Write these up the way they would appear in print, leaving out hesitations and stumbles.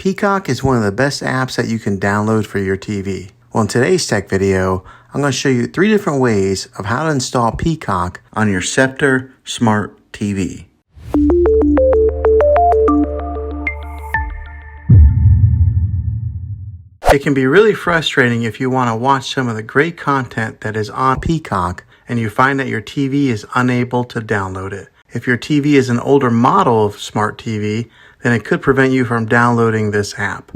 Peacock is one of the best apps that you can download for your TV. Well, in today's tech video, I'm going to show you 3 different ways of how to install Peacock on your SCEPTRE Smart TV. It can be really frustrating if you want to watch some of the great content that is on Peacock and you find that your TV is unable to download it. If your TV is an older model of smart TV, then it could prevent you from downloading this app.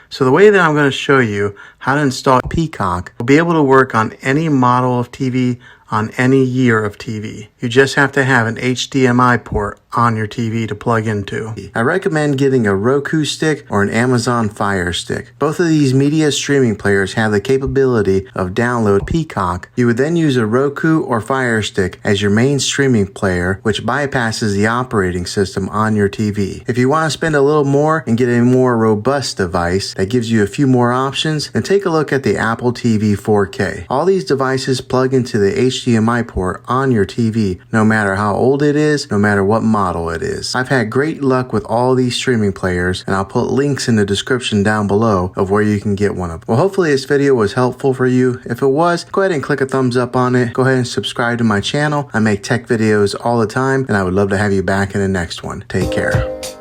So the way that I'm going to show you how to install Peacock will be able to work on any model of TV on any year of TV. You just have to have an HDMI port on your TV to plug into. I recommend getting a Roku stick or an Amazon Fire Stick. Both of these media streaming players have the capability of download Peacock. You would then use a Roku or Fire Stick as your main streaming player, which bypasses the operating system on your TV. If you want to spend a little more and get a more robust device that gives you a few more options, then take a look at the Apple TV 4K. All these devices plug into the HDMI port on your TV, no matter how old it is, no matter what model it is. I've had great luck with all these streaming players, and I'll put links in the description down below of where you can get one of them. Well, hopefully this video was helpful for you. If it was, go ahead and click a thumbs up on it. Go ahead and subscribe to my channel. I make tech videos all the time, and I would love to have you back in the next one. Take care.